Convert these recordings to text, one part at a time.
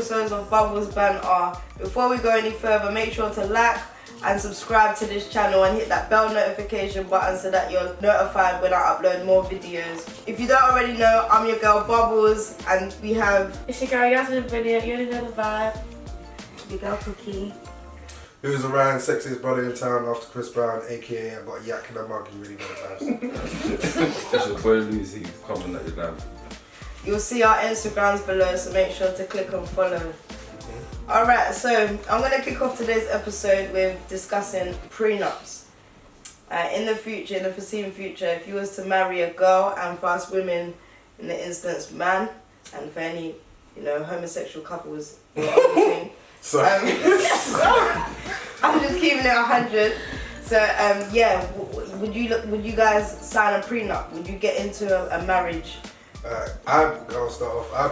episodes of Bubbles Banter. Before we go any further, make sure to like and subscribe to this channel and hit that bell notification button so that you're notified when I upload more videos. If you don't already know, I'm your girl Bubbles, and we have... It's your girl YAZMIN video, you already know the vibe. Your girl Cookie. Who's around, sexiest brother in town after Chris Brown, aka I got a yak in a mug, you really got times. It's your boy LUZY, comment that you love. You'll see our Instagrams below, so make sure to click and follow. Alright, so I'm going to kick off today's episode with discussing prenups. In the future, in the foreseen future, if you was to marry a girl, and for us women, in the instance man, and for any, homosexual couples, So, I'm just keeping it 100. So would you guys sign a prenup? Would you get into a marriage? I'll start off. I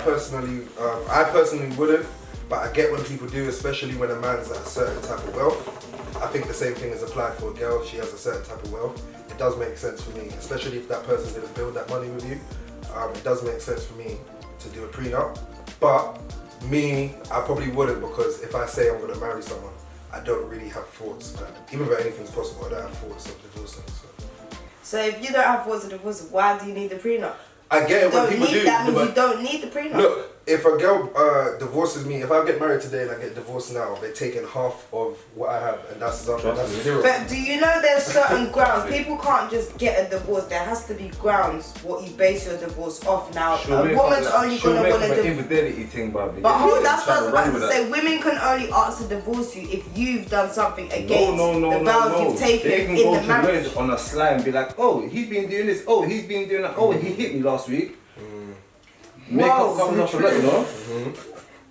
personally wouldn't, but I get when people do, especially when a man's at a certain type of wealth. I think the same thing is applied for a girl if she has a certain type of wealth. It does make sense for me, especially if that person didn't build that money with you. It does make sense for me to do a prenup, but me, I probably wouldn't, because if I say I'm going to marry someone, I don't really have thoughts. Even though anything's possible, I don't have thoughts of divorcing. So if you don't have thoughts of divorce, why do you need the prenup? I get it when people do. That means you don't need the prenup. Look, if a girl divorces me, if I get married today and I get divorced now, they're taking half of what I have, and that's zero. But do you know there's certain grounds? People can't just get a divorce. There has to be grounds what you base your divorce off. Now, a woman's only gonna want to infidelity thing, Bobby. But that's what I was about to say. Women can only ask to divorce you if you've done something against the vows you've taken in the marriage. On a slide and be like, oh, he's been doing this. Oh, he's been doing that. Oh, he hit me last week. Makeup comes off a lot, you know.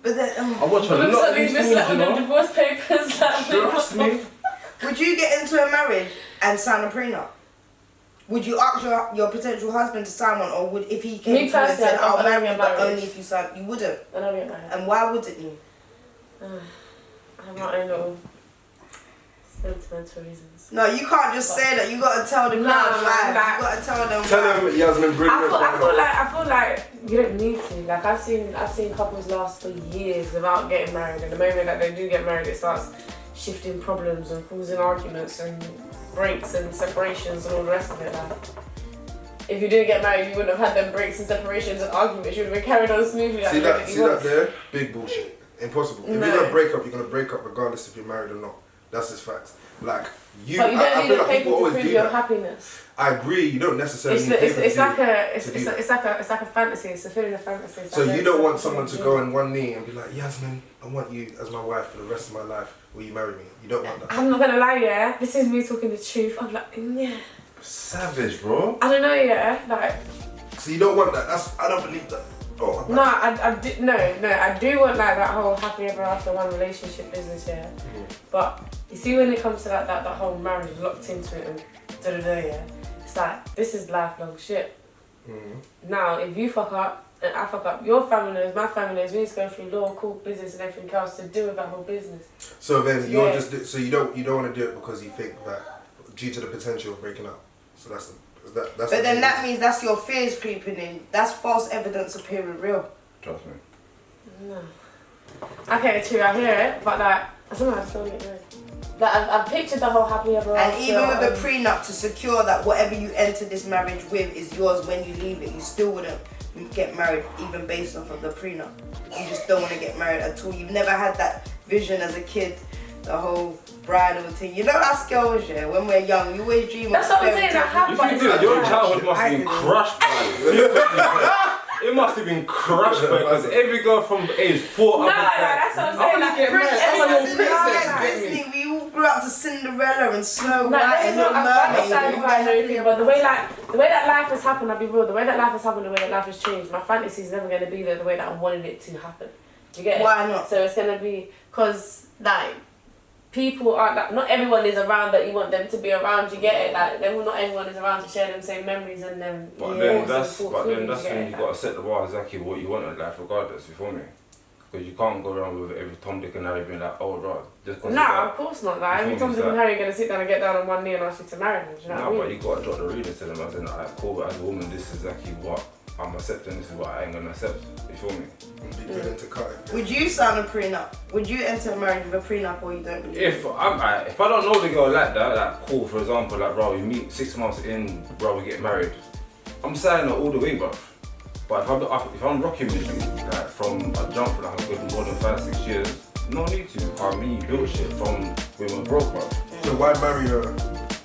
But then, I watch a lot of these things, you know. Divorce papers. Trust me. Would you get into a marriage and sign a prenup? Would you ask your potential husband to sign one, or would, if he came to you and said, "I'll marry you, but only if you sign," you wouldn't? I don't get married. And why wouldn't you? I have my own little sentimental reasons. No, you can't just say that. You gotta tell the crowd why. You gotta tell them. Tell them, YAZMIN, bring it. I feel like you don't need to. Like I've seen couples last for years without getting married, and the moment that they do get married, it starts shifting problems and causing arguments and breaks and separations and all the rest of it. Like, if you didn't get married, you wouldn't have had them breaks and separations and arguments. You would have been carried on smoothly. See that there? Big bullshit. Impossible. If you're gonna break up, you're gonna break up regardless if you're married or not. That's just facts. Like you, but you don't need a paper to prove your that. happiness. I agree. You don't necessarily. It's like a fantasy. It's a feeling of fantasy. So you don't want someone to go on one knee and be like, YAZMIN, I want you as my wife for the rest of my life. Will you marry me? You don't want that. I'm not gonna lie, yeah. This is me talking the truth. I'm like, yeah. Savage, bro. I don't know, yeah. Like. So you don't want that. I don't believe that. Oh, no, I do want like that whole happy ever after one relationship business, yeah. But you see, when it comes to that whole marriage locked into it and yeah, it's like this is lifelong shit. Now, if you fuck up and I fuck up, your family knows, my family knows, we need to go through law, court, business, and everything else to do with that whole business. So then you don't want to do it because you think that due to the potential of breaking up. So that's. But then that means that's your fears creeping in. That's false evidence appearing real. Trust me. No. Okay, true, I hear it, but like, I still get married. Like, I've pictured the whole happy ever after. And even with a prenup, to secure that whatever you enter this marriage with is yours when you leave it, you still wouldn't get married even based off of the prenup. You just don't want to get married at all. You've never had that vision as a kid, the whole bridal thing. You know us girls, yeah, when we're young, you always dream of. That's what I'm saying, your childhood must have been crushed by it. It must have been crushed by it, because every girl from age 4 up. That's what I'm saying. Disney, we all grew up to Cinderella and Snow White and Little Mermaid. But the way that life has happened, I'll be real, the way that life has happened, the way that life has changed, my fantasy is never going to be there the way that I wanted it to happen. You get it? Why not? So it's going to be, because like, people aren't like, not everyone is around that you want them to be around, you get it? Like, not everyone is around to share them same memories and them. But then that's when you gotta set the bar exactly what you want in life, regardless. You feel me? Because you can't go around with every Tom, Dick, and Harry being like, oh, right. Nah, of course not. Like, every Tom, Dick, and Harry are gonna sit down and get down on one knee and ask you to marry them. Do you know what I mean? But you gotta drop the reading to them as in, alright, cool, but as a woman, this is exactly what I'm accepting this is what I ain't gonna accept. You feel me? Be willing to cut it. Would you sign a prenup? Would you enter a marriage with a prenup or you don't believe If I don't know the girl like that, like cool, for example, like bro, we meet 6 months in, bro, we get married. I'm signing it all the way, bro. But if I'm rocking with you, like from a jump for like a good more than 5-6 years, no need to. I mean, you built shit from when we were broke, bro. So why marry her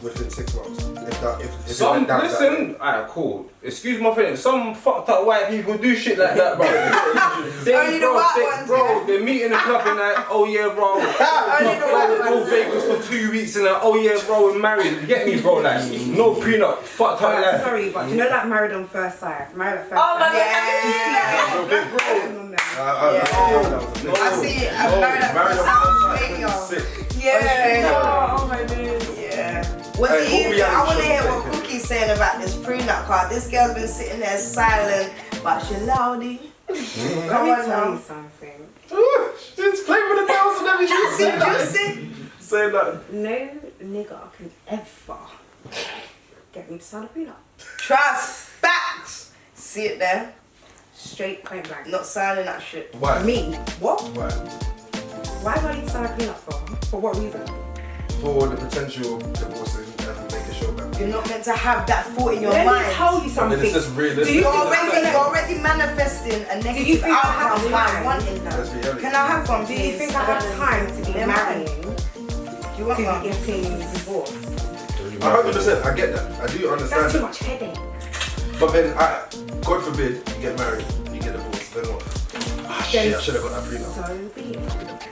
within 6 months? Listen, alright, cool. Excuse my friend. Some fucked up white people do shit like that, bro. Only the white ones, bro. They meet in the club and like, oh yeah, bro. Only the white Go ones. Vegas for 2 weeks and like, oh yeah, bro, we're married. You get me, bro? Like, no prenup. Fucked up life. Sorry, but you know that married on first sight? Married at first Oh, sight. I see it. I'm married at first sight. Yeah. Oh my days. Yeah. What do you think? I want to hear what Cookie's saying about this prenup card. This girl's been sitting there silent, but she's loudy. Let Come me on tell you now. something. She's playing with the girls and everything. Juicy. Say that. No nigga can ever get me to sign a prenup. Trust. Facts. See it there. Straight point blank. Not signing that shit. Why? Me? What? Why? Why do I need to sign a prenup for? For what reason? For the potential divorcing and make a show back. You're not meant to have that thought in your Let mind. me tell you I something. mean, it's just realistic. Do you You're think already manifesting a you negative think I have outcome by time? wanting Let's be that. honest. Can I have one, Do please? you think I have time to be Yeah, marrying Do you to want be one? getting divorced? 100%, I get that. I do understand That's too that. much headache. But then, God forbid, you get married, you get divorced, then what? Shit, I should have got that prenup. So be it.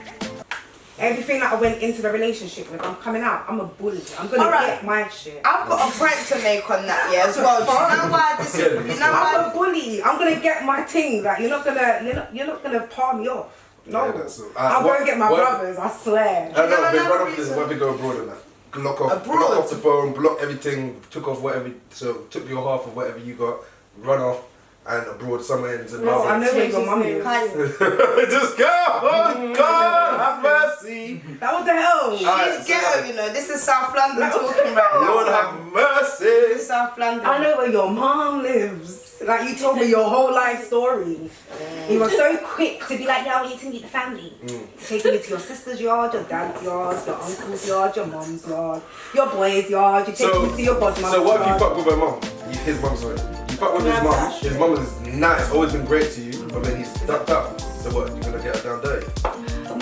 Everything that I went into the relationship with, I'm coming out. I'm a bully. I'm gonna Alright. get my shit. I've got a point to make on that, yeah, as well. Do you know why this Yeah, is? You know I'm why? a bully. I'm gonna get my thing. Like you're not gonna palm me off. No. Yeah, that's all. I'll go and get my brothers. I swear. No, know big another run off this. reason? Why we go abroad and that? Block off Abroad? the phone, block everything, took off whatever, so took your half of whatever you got, run off, and abroad somewhere in No, Zimbabwe. I know where your mum is. Just go! Oh, God, have mercy! That what the hell? She's ghetto, you know. This is South London talking right now. Lord have This mercy! is South London. I know where your mom lives. Like you told me your whole life story. You were so quick to be like, yeah, I want you to meet the family. Taking you to your sister's yard, your dad's yard, your uncle's yard, your mom's yard, your boy's yard. You take me to your godmother's So what if you yard. fuck with her mom? His mom, sorry. You fuck with his mom. His mom is nice, always been great to you, but then he's ducked up. So what? You're gonna get her down dirty?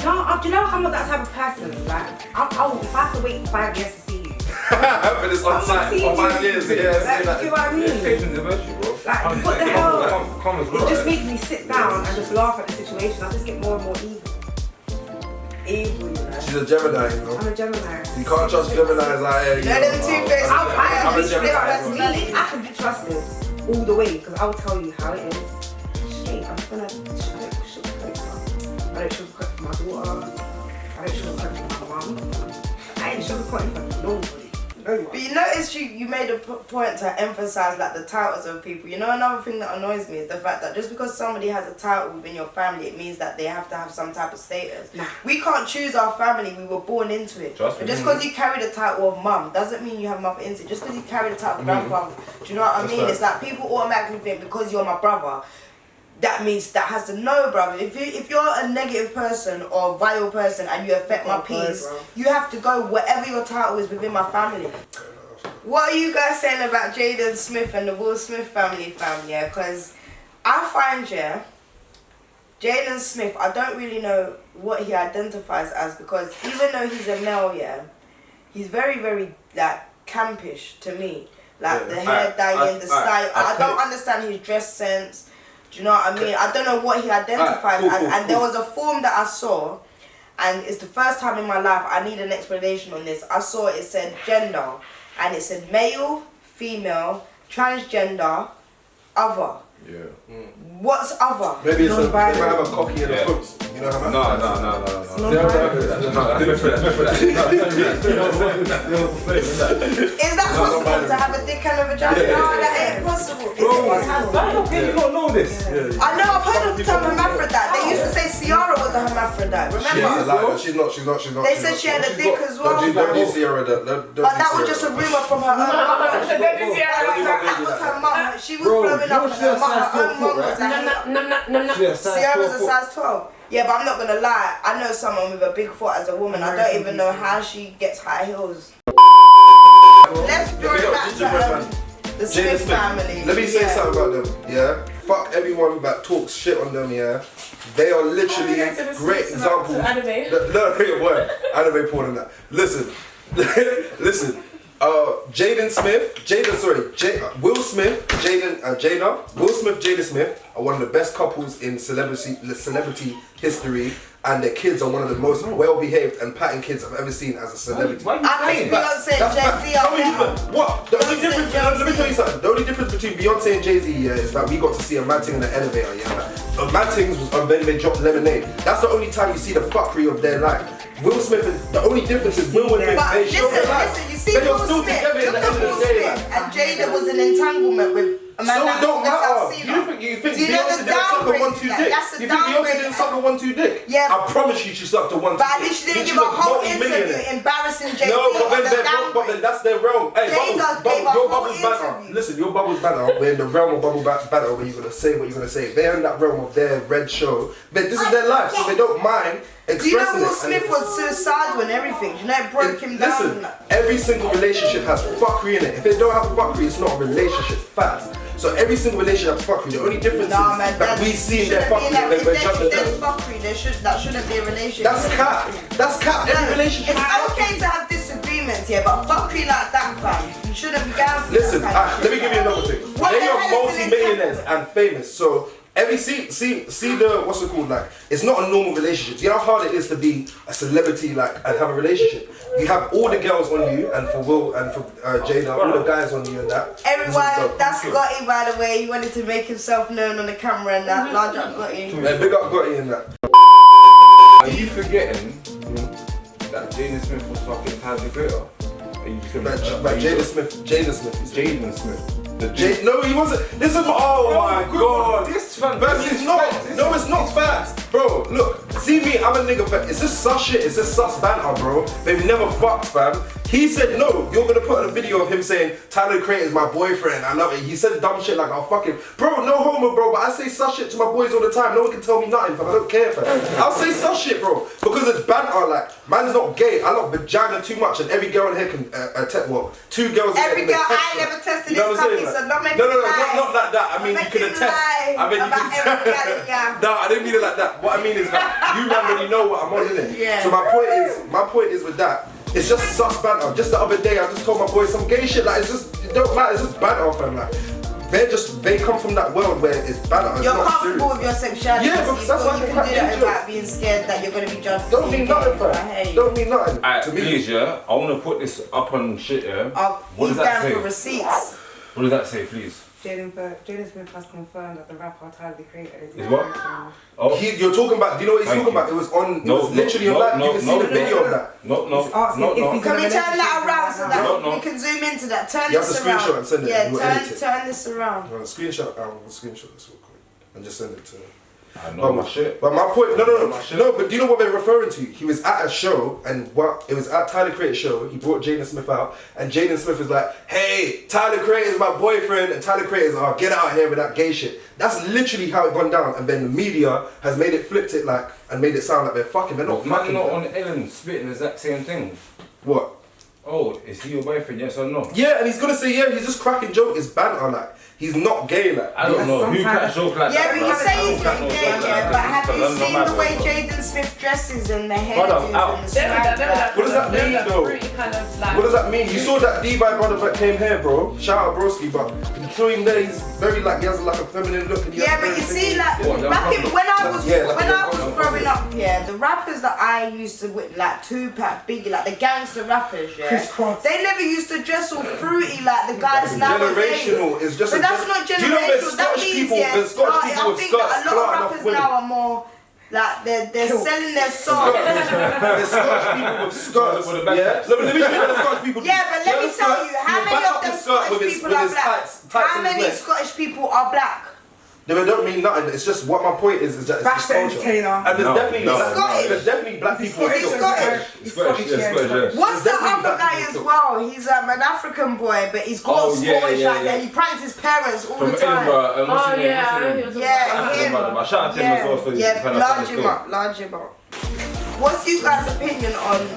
No, do you know I'm not that type of person? Like, if I have to wait 5 years to see you. But it's on I'm site seeing for 5 you. years. Yeah, Like, say that. do you know what I mean? Patience and virtue, bro. Like, what the hell? Come as It well. just makes me sit down and just laugh at the situation. I just get more and more evil. Evil, you know. She's a Gemini, you know. I'm a Gemini. You can't trust Geminis out here. You know them two-faced I'm people? a Gemini as well. I can be trusted all the way because I'll tell you how it is. Shit, I'm gonna sugarcoat her. I don't sugarcoat for my daughter. I don't sugarcoat for my mum. I ain't sugarcoating for nobody. But you notice you made a point to emphasize like the titles of people. You know, another thing that annoys me is the fact that just because somebody has a title within your family, it means that they have to have some type of status. Nah. We can't choose our family, we were born into it. Trust But me. just because you carry the title of mum doesn't mean you have mother into it. Just because you carry the title of grandfather, do you know what I That's mean? right. It's like people automatically think because you're my brother, that means that has to know, brother. If you're a negative person or vile person and you affect my peace, you have to go whatever your title is within my family. What are you guys saying about Jaden Smith and the Will Smith family, yeah? Because I find, yeah, Jaden Smith, I don't really know what he identifies as because even though he's a male, yeah, he's very, very, like, campish to me. Like, Yeah. the hair dyeing, the style. I don't think- understand his dress sense. Do you know what I mean? I don't know what he identifies cool, as. cool, And there was a form that I saw, and it's the first time in my life I need an explanation on this. I saw it said gender, and it said male, female, transgender, other. Yeah. What's other? Maybe it's they might Non-binary. have a cocky and a Yeah. poops. You know how No. Is that possible to have a dick and a vagina? No, that ain't possible? Is it Bro, possible? How can you not know this? Yeah. I know, I've heard of the term hermaphrodite. They used to say Ciara was a hermaphrodite, She's a remember? liar. She's not. They said she had a dick as well. Don't do Ciara that. But that was just a rumour from her own mother. That was her mum. She was blowing up and her own mum was a Ciara's a size 12. Yeah, but I'm not gonna lie. I know someone with a big foot as a woman. I don't even know how she gets high heels. Let's go back to the Smith family. Let me say something about them. Yeah, fuck everyone that talks shit on them. Yeah, they are literally great examples. No, word, anime porn and that. Listen, listen. Will Smith, Jada Smith are one of the best couples in celebrity history, and their kids are one of the most well-behaved and pattern kids I've ever seen as a celebrity. I think Beyonce and Jay-Z are better. What? The only difference, let me tell you something. The only difference between Beyonce and Jay-Z is that we got to see a man thing in the elevator. Yeah, man things was when they dropped Lemonade. That's the only time you see the fuckery of their life. Will Smith, the only difference is Will and they show their life. Listen, you see Will Smith, look at Will Smith and Jada was in entanglement with a man so that it don't matter. Do You think you know Beyonce the didn't suck a downgrade 1-2 to that? dick? That's the You think Beyonce downgrade. didn't suck a 1-2 dick? Yeah. I promise you she sucked a 1-2 But at dick. least she didn't Bitch, give she a was whole multi-millionaire. interview embarrassing Jay-Z No, on the but downgrade. then that's their realm. Hey, Jada gave a your whole bubbles banter. interview. Listen, your bubbles banter. We're in the realm of bubble banter where you're gonna say what you're gonna say. They're in that realm of their red show. But this is their life, so they don't mind Do you know expressing Will it. Smith was suicidal and everything? Do you know it broke him down? Listen, every single relationship has fuckery in it. If they don't have fuckery, it's not a relationship. Facts. So every single relationship has fuckery. The only difference Nah, is man, that we see their fuckery and then we're judging If there's them. fuckery, that shouldn't be a relationship. That's cap. That's cap. Every relationship. It's okay to have disagreements, yeah, but fuckery like that, fam, you shouldn't be down for Listen, that kind of let me shit, give you fam. another thing. What They the are hell is an multi-millionaires example? and famous. So every see the what's it called, like it's not a normal relationship. You know how hard it is to be a celebrity like and have a relationship. You have all the girls on you, and for Will and for Jada, all the guys on you and that. Everyone, that's Gotti, by the way. He wanted to make himself known on the camera and that. Large up Gotti. Yeah, big up Gotti in that. Are you forgetting that Jaden Smith was fucking Tyler the Creator? Are you But Jada Smith. Jaden Smith. No, he wasn't. This is oh my god. This fan. But it's not. No, it's not facts, bro. Look, see me. I'm a nigga. But it's just sus shit. It's just sus banter, bro. They've never fucked, fam. He said no. You're gonna put on a video of him saying Tyler the Creator is my boyfriend. I love it. He said dumb shit like I'll fucking bro. No homo, bro. But I say sus shit to my boys all the time. No one can tell me nothing, fam. I don't care, fam. I'll say sus shit, bro, because it's banter. Like man's not gay. I love vagina too much, and every girl in here can two girls. Every in here girl, can I ain't never tested You know this what I'm puppy, saying? so don't make No, me lie. not like that. I mean, you can attest. I mean, you can attest. No, I didn't mean it like that. What I mean is that you man already know what I'm on, innit? Yeah. So my point is with that, it's just sus banter. Just the other day, I just told my boys some gay shit. Like, it don't matter. It's just banter, fam. Like, they come from that world where it's banter. It's You're not comfortable serious. with your sexuality. Yeah, because that's why you can do that without being scared that you're going to be judged. Don't mean nothing, fam. Don't mean nothing. Alright, To me. please, yeah. I want to put this up on shit, yeah. What does He's that down say? for receipts. What does that say, please? Jaden Smith has confirmed that the rapper Tyler the Creator is what? Oh. You're talking about. Do you know what he's talking about? It was on. No, it was literally on that. You can see the video of that. No. Can we turn that around so that No. we can zoom into that? Turn You have this to around. screenshot and send it, Yeah, and we'll edit it. turn this around. Screenshot this real quick and just send it to. I know my shit. But my point, My no. shit. But do you know what they're referring to? He was at a show, and it was at Tyler Creator's show. He brought Jaden Smith out, and Jaden Smith was like, "Hey, Tyler Creator is my boyfriend," and Tyler Creator's like, "Oh, get out of here with that gay shit." That's literally how it gone down, and then the media has flipped it like, and made it sound like they're fucking. They're not Man, fucking. not on Ellen spitting the exact same thing. What? Oh, is he your boyfriend? Yes or no? Yeah, and he's gonna say yeah. He's just cracking joke. It's banter, like he's not gay, like. I don't know who cracks joke like Yeah, that. we bro. can say I he's don't not crack gay, no joke yeah, like but that. have you That's not seen my the way bro. Jaden Smith dresses and the Brother, hairdos out. and the swag? What does that mean, though? Kind of like What does that mean? You saw that D-Vibe brother that came here, bro. Shout out Broski, but you saw him there. He's very like he has like a feminine look. And he Yeah, has but you very see, like What, back in when I was Yeah, like when a I was young growing couple. up, yeah, the rappers that I used to with, like Tupac, Biggie, like the gangster rappers, yeah, Crisscross. they never used to dress all fruity like the guys It's nowadays. generational. It's just. But that's not Do you know there's generational. That Scottish means, people? yeah, There's Scottish I people with think skirts that a lot flying of off rappers women. now are more Like they're selling their soul. There's Scottish people with skirts. With the back Yeah. tats. Let me show you what the Scottish people do. Yeah, but let me tell you, how many of them Scottish people are black? How many Scottish people are black? They don't mean nothing. It's just what my point is that it's just culture. Taylor. And there's definitely black people. Is he Scottish? It's Scottish, yeah. What's the other guy as well? He's an African boy, but he's got Scottish accent. He pranks his parents all the time. Oh yeah, I know he was. Yeah, him. But shout out to him as well for his Yeah, kind of large funny him up, large him up. What's you guys' opinion on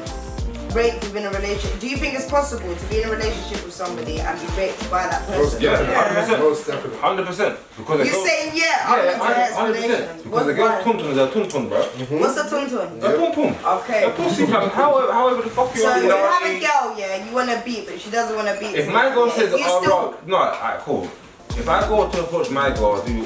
rape within a relationship? Do you think it's possible to be in a relationship with somebody and be raped by that person? Yeah, 100%. Most definitely. 100%. Because You're saying I'm into her explanation. Because the girl's tuntun is a tuntun, bro. What's a tuntun? A tuntun. Okay. A pussy, fam. However the fuck you So want you to have a girl, yeah, you want to beat, but she doesn't want to beat. If my girl says, you still... no, alright, cool. If I go to approach my girl, do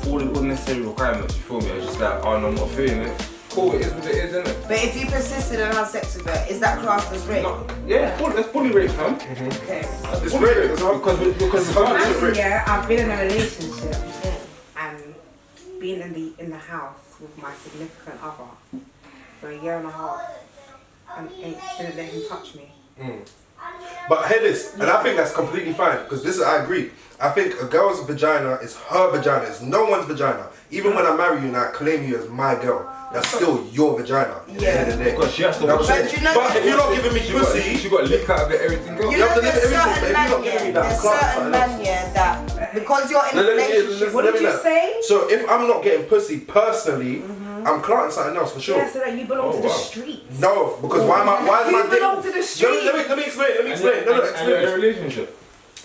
all the necessary requirements, you feel me? It's just like, oh no, I'm not feeling it. Cool, it is what it is, isn't it? But if you persisted and had sex with her, is that classed as rape? No, yeah, that's bully rape, fam. Okay. It's rape as well. Because it's Imagine, yeah, I've been in a relationship and been in the house with my significant other for a year and a half and didn't let him touch me. But hear this, and I think that's completely fine, because I agree. I think a girl's vagina is her vagina, it's no one's vagina. Even when I marry you and I claim you as my girl, that's still your vagina. Yeah. At the end of the day. Because she has to But if you're not giving me pussy, she got to lick out of it, everything else. You know, have to there's live everything, certain but if you're not men, giving me yeah, that, there's I can't certain sign men, yeah, that because you're in a relationship. What did you say? So if I'm not getting pussy personally, I'm clarting something else for sure. Yeah, so that you belong to the streets. No, because why am I You dating? belong to the streets. Let me explain. No, And you're in a relationship.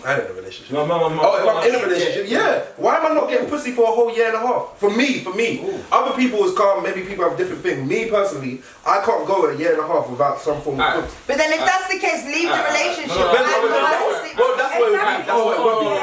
I ain't in a relationship. No. Oh, if I'm in a relationship, yeah. Why am I not getting pussy for a whole year and a half? For me. Ooh. Other people is calm, maybe people have different things. Me personally, I can't go a year and a half without some form of pussy. But then if that's the case, leave the relationship. Well, that's what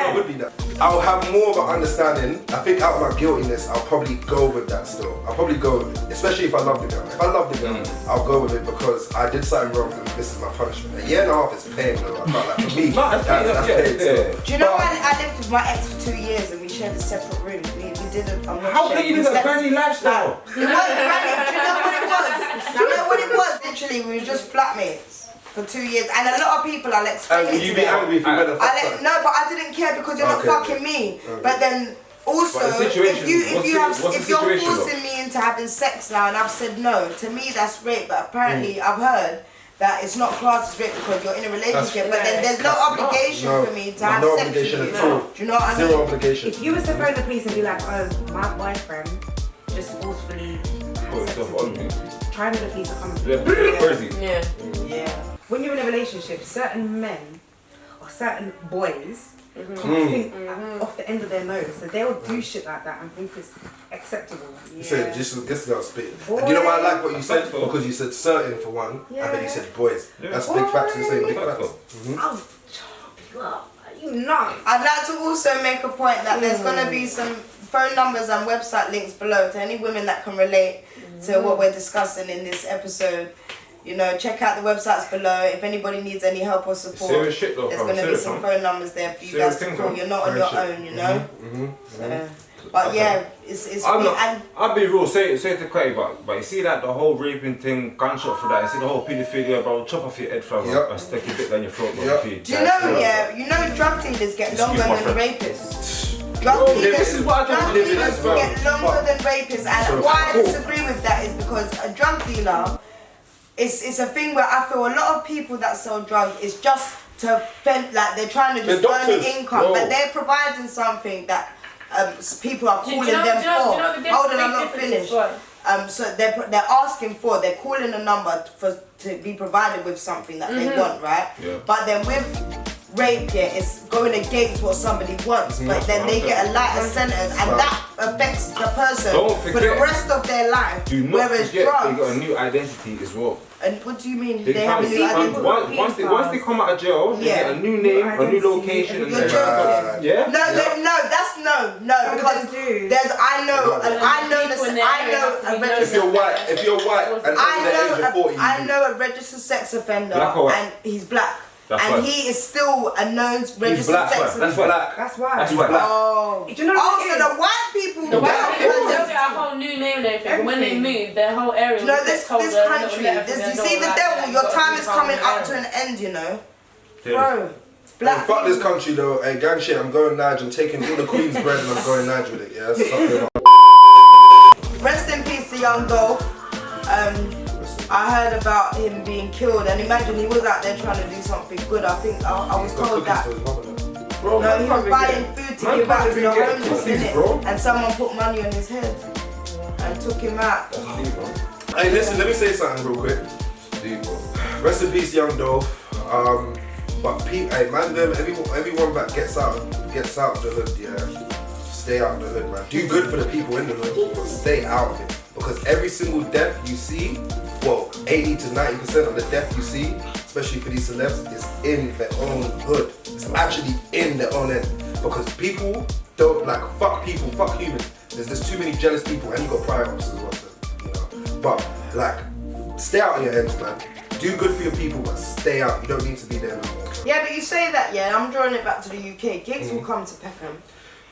it would be. That. I'll have more of an understanding. I think out of my guiltiness, I'll probably go with that still. I'll probably go, especially if I love the girl. If I love the girl, I'll go with it because I did something wrong and this is my punishment. A year and a half is pain though. I can't like for me. That's pain. So. Do you know I lived with my ex for 2 years and we shared a separate room? We didn't. How can you live a granny lifestyle? It wasn't granny. Do you know what it was? Do you know what it was? Literally, we were just flatmates for 2 years, and a lot of people, I'll explain it And to you'd be them. angry if you went and fucked her. No, but I didn't care because you're not fucking me. Okay. But then also, But the situation- if you're situation forcing me into having sex now, and I've said no, to me that's rape. But apparently, I've heard that it's not classed as rape because you're in a relationship. But then there's no obligation for me to have no sex with obligation you. at all. Do you know what I mean? Zero obligation. If you was to phone the police and be like, oh, my boyfriend just forcefully had sex with me, try with the police to come and Yeah, crazy. Yeah. Yeah. when you're in a relationship, certain men or certain boys can't think off the end of their nose, so they'll do shit like that and think it's acceptable. You said just this girl spit. And you know why I like what you said? Because you said certain for one, and then you said boys. Yeah. That's big facts. You're saying big Boys. facts. I'll chop you up. You know. I'd like to also make a point that there's going to be some phone numbers and website links below to any women that can relate to what we're discussing in this episode. You know, check out the websites below. If anybody needs any help or support, Serious shit though, there's fam. going to be Serious, some man. phone numbers there for you Serious guys to thing, call. fam. You're not on Serious your shit. own, you know. But yeah, it's I'm weird. not, And I'll be real, say it to Craig, but you see that the whole raping thing, gunshot for that, you see the whole paedophilia, bro, chop off your head, fam, Yep. and stick your dick down your throat, bro. Yep. Please. do you know, you know drug dealers get Excuse longer my than friend. rapists. Drug Bro, dealers, this is what I don't drug believe in, dealers bro. get longer than rapists, and So why I cool. disagree with that is because a drug dealer, it's a thing where I feel a lot of people that sell drugs is just to fend, like they're trying to just They're earn doctors. income, Whoa. but they're providing something that people are Do you calling know- them do you know- for. do you know the Hold on, big I'm not difference finished. is what? So they're asking for, they're calling a number to be provided with something that they want, right? Yeah. But then with rape, yeah, it's going against what somebody wants, but then they get a lighter sentence, and that affects the person Don't for the forget- rest of their life. Do not Whereas forget drugs, they got a new identity as well. and what do you mean? They have a can't new identity? once they come out of jail, they Yeah. get a new name, a new location, and You're then joking. yeah. That's no, Some of because them do. there's I know a If registered. you're white and under the age of 40, I know a registered sex offender, Black or white? and he's black. and he is still a known registered black, sex that's offender. black. That's why. That's black. Oh, Do you know what it so is? the white people. The white people, don't- they'll get a whole new name and everything. But when they Everything. move, their whole area. No, will this get told country, a little letter from you their see door, the like, devil, you your gotta time do is something coming in up the to an area. end, you know. Bro, Black Hey, fuck this people. country though. Hey, gang shit, I'm going Nige. I'm taking all the Queen's bread and I'm going Nige with it. Yeah, something. Rest in peace to young Dolph. I heard about him being killed, and imagine he was out there trying to do something good. I think I was told that. Bro, No, he was man buying can't food to man give out can't to even the get homeless, pussies, innit? bro. And someone put money on his head and took him out. That's deep, bro. Hey, listen, let me say something real quick. Deep, bro. Rest in peace, young Dolph. But hey, man, everyone that gets out of the hood, yeah, stay out of the hood, man. Do good for the people in the hood, but stay out of it. Because every single death you see, well, 80 to 90% of the death you see, especially for these celebs, is in their own hood. It's actually in their own end. Because people don't fuck people, fuck humans. There's too many jealous people, and you got pride ups as well, so, you know. But stay out of your ends, man. Do good for your people, but stay out. You don't need to be there no more. Yeah, but you say that, yeah, I'm drawing it back to the UK. Giggs will come to Peckham.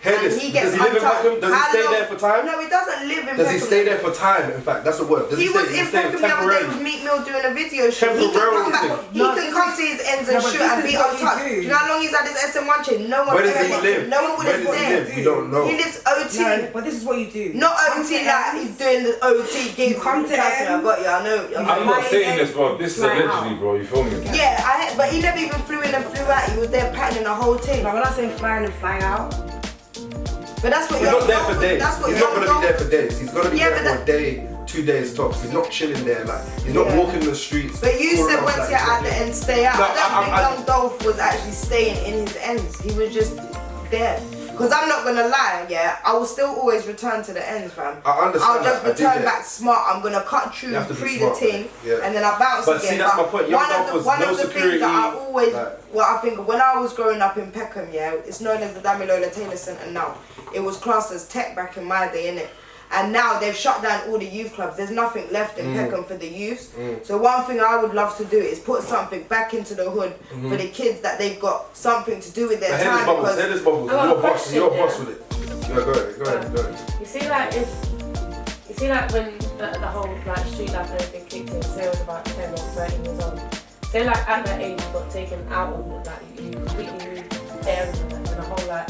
Hear And this. he gets Does he live in untouched. Peckham? Does he How stay long- there for time? No, he doesn't live in Does he Peckham. stay there for time? In fact, that's a word. Does He was stay, in stay Peckham the other day temporarily? with Meek Mill doing a video shoot. He can Temporarily. come back. He No, can this come is- to his ends No, and but shoot this and is be what you untouched. do. Do you know how long he's had his SM1 chain? No one Where does ever he looked live? him. No one would Where have does he there. live? You don't know. He lives OT. No, but this is what you do. Not Come OT to like ends. he's doing the OT gigs. You come to Trust me, I ends. got you. I know. I'm Fly not saying in, this, bro. This is fly allegedly, out. bro. You feel me? Yeah, but he never even flew in and flew out. He was there patterning the whole thing. But when I say flying and flying out, But that's what He's young not there Dolph for was- days. That's what He's young not going to be Dolph- there for days. He's going to be Yeah, there but for a day, 2 days tops. He's not chilling there. He's not Yeah. walking the streets. But you all said around once like you're he's at not the there. end, stay out. No, I don't think I- young Dolph was actually staying in his ends. He was just there. Because I'm not gonna lie, yeah, I will still always return to the ends, fam. I understand I'll just that. I do return get back smart. I'm gonna cut through You have to be pre the smart, team, yeah. and then I bounce But again. see, that's my point. Young Dolph was one no of the security, things that I always, like- well, I think when I was growing up in Peckham, yeah, it's known as the Damilola Taylor Centre now. It was classed as tech back in my day, innit? And now they've shut down all the youth clubs. There's nothing left in Peckham for the youths. So one thing I would love to do is put something back into the hood for the kids that they've got something to do with their Head time. this bubbles. Because Head this bubbles. I got a You're a boss. question, You're a yeah. boss with it. Yeah, go ahead. You see, like when the whole like street life and everything kicked in, say I was about 10 or 13 years old. Say like at that age you got taken out of like you completely moved area in a whole like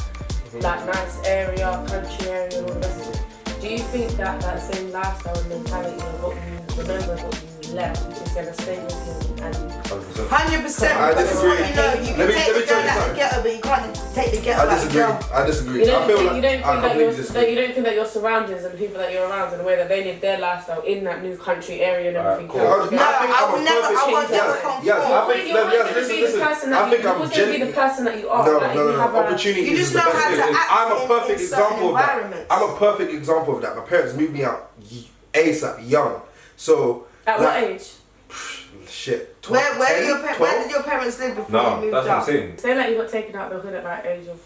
nice area, country area and all the rest of it. Do you think that same lifestyle and mentality of what you remember, what you left is gonna stay with you and 100%. 100%. I Because disagree. you know, you can Let me take the tell girl you out the something. ghetto, but you can't take the ghetto I out the disagree. girl. I disagree. you don't I feel think, like you don't I think that completely disagree. you don't think that your surroundings and the people that you're around and the way that they live their lifestyle in that new country area and everything cool. else. No, I will never Yes, conform. yes, I think. You're always Yes, gonna be the listen. person I that think you're I'm always gonna be the person that you are. No, like, no, you no. have a- Opportunity You is just the know best how thing. to act I'm a in perfect certain example of that. environments. I'm a perfect example of that. My parents moved me out ASAP, young. So At what age? shit. Where 10, 12? did your parents live before you No, moved that's what I'm out? saying. Say like you got taken out of the hood at like age of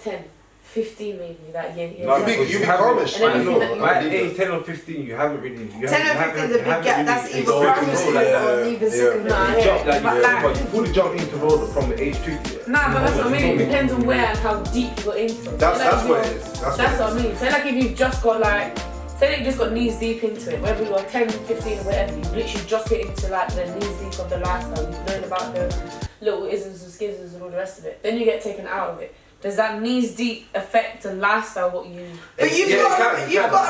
10, 15 maybe that year. No, You be because calmish. And I then you know. think that you- Like age 10 or 15, you haven't really. 10 and 15 is a big gap. That's either really primary roll school like that. or even Yeah. secondary. Nah, You yeah. jump, like, But you, like- but you fully jump into road from the age 50. Nah, but that's what I mean. It You depends on where and how deep you got into it. That's Say, like, that's if what it you're- is. That's what I mean. Say like if you've just got like, say that you just got knees deep into it, whether you're 10, 15 or whatever, you literally just get into like the knees deep of the lifestyle. You've known about the little isms and schisms and all the rest of it. Then you get taken out of it. Does that knees deep effect and lifestyle what you? But you've Yeah, got it to can,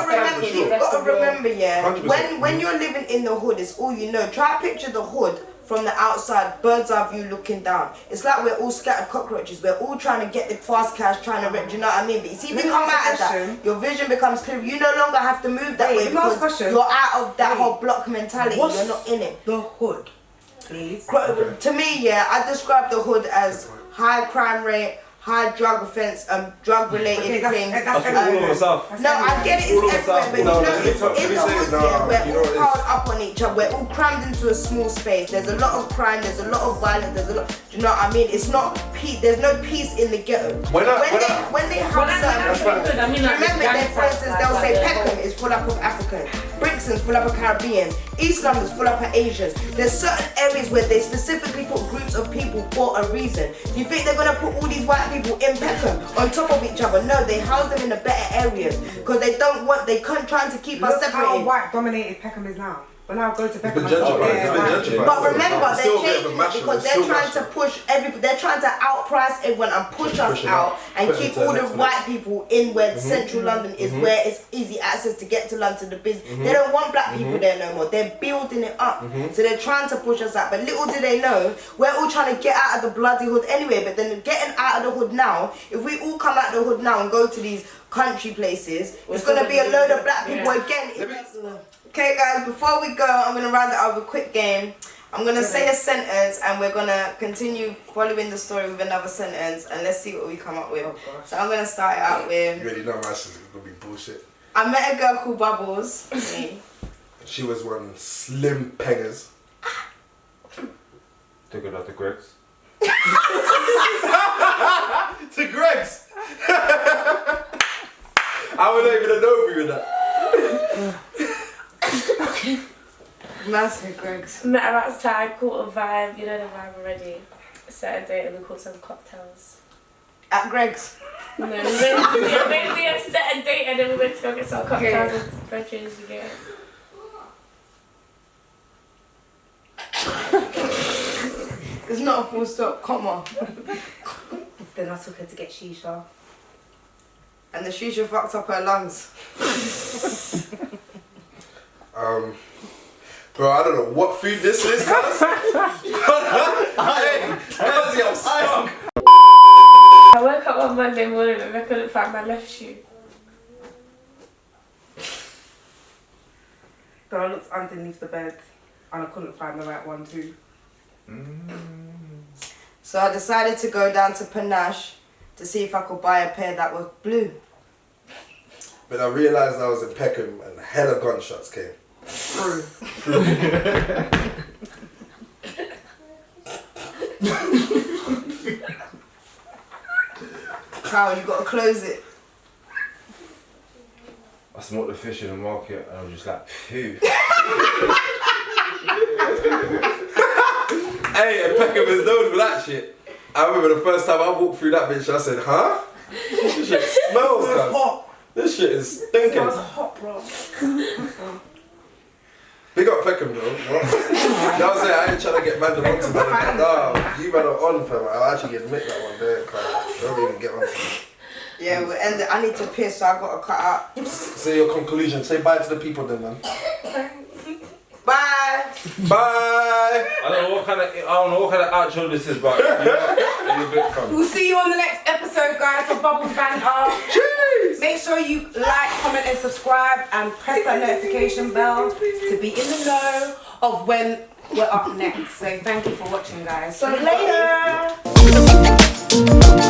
remember. for You've sure. got to remember, yeah. 100%. When you're living in the hood, it's all you know. Try to picture the hood from the outside, bird's eye view looking down. It's like we're all scattered cockroaches. We're all trying to get the fast cash, trying to rent. Do you know what I mean? But you see, if Let you me come ask out a of that, question. your vision becomes clear. You no longer have to move that Wait, way let me ask a because question. you're out of that Wait. whole block mentality. What's You're not in it. the hood, please? To me, yeah, I describe the hood as high crime rate, high drug offense, drug related Okay, that's- things. that's That's all over South. No, I get it, All it's over everywhere, South. but you No, know, let me it's tell- let in me the say hood, this, nah, yeah, you know we're what it all is? piled up on each other, we're all crammed into a small space, there's a lot of crime, there's a lot of violence, there's a lot, Do you know what I mean? It's not peace. There's no peace in the ghetto. When they have certain, I mean, like, remember that, for instance, they'll say Peckham is full up of Africans, Brixton's full up of Caribbeans, East London's full up of Asians. There's certain areas where they specifically put groups of people for a reason. Do you think they're gonna put all these white people in Peckham on top of each other? No, they house them in the better areas because they don't want. They can't trying to keep us Look separated. how white dominated Peckham is now. When I go to Peckham, It's been gentrified. But remember, Still they're a bit of a changing it mashup, because it's they're still trying to mashup. push they're trying to outprice everyone and push us Push 'em out out. and Put keep them to all the the next white people in where central London is, where it's easy access to get to London, the business. They don't want black people there no more. They're building it up. So they're trying to push us out. But little do they know, we're all trying to get out of the bloody hood anyway. But then getting out of the hood now, if we all come out of the hood now and go to these country places, it's going to be a load of black people again. Okay guys, before we go, I'm going to round it up with a quick game. I'm going to say a sentence and we're going to continue following the story with another sentence and let's see what we come up with. So I'm going to start it out with... You already know my shit's going to be bullshit. I met a girl called Bubbles. Me. She was one slim peggers. Took it out to Greg's. To Greg's! I would not even know me with that. Massive Greg's. Met her outside, caught a vibe, you know the vibe already. Set a date and we caught some cocktails. At Greg's. No, we set a date and then we went to go get some cocktails and friends again. It's not a full stop, comma. Then I took her to get shisha. And the shisha fucked up her lungs. Bro, I don't know what food this is, cuz. Hey, I'm stuck. I woke up on Monday morning and I couldn't find my left shoe. So I looked underneath the bed and I couldn't find the right one too. So I decided to go down to Panache to see if I could buy a pair that was blue. But I realised I was in Peckham and hella gunshots came. Carl, you gotta close it. I smoked the fish in the market and I was just like, phew. Hey, and Peckham is known for that shit. I remember the first time I walked through that bitch, I said, huh? This shit smells, cuz. This shit is stinking. It was hot, bro. Big up Peckham though. What? That was it, I ain't trying to get mad at onto man. No, you man are on, fam. I'll actually admit that one there, cuz. Don't even get on to me. Yeah, we'll end it. I need to piss, so I gotta cut out. Say your conclusion. Say bye to the people then, man. Bye. Bye. I don't know what kind of outro this is, but you're a bit from. We'll see you on the next episode, guys, of Bubbles Banter. Cheers. Make sure you like, comment and subscribe and press that notification bell to be in the know of when we're up next. So thank you for watching, guys. So See you later.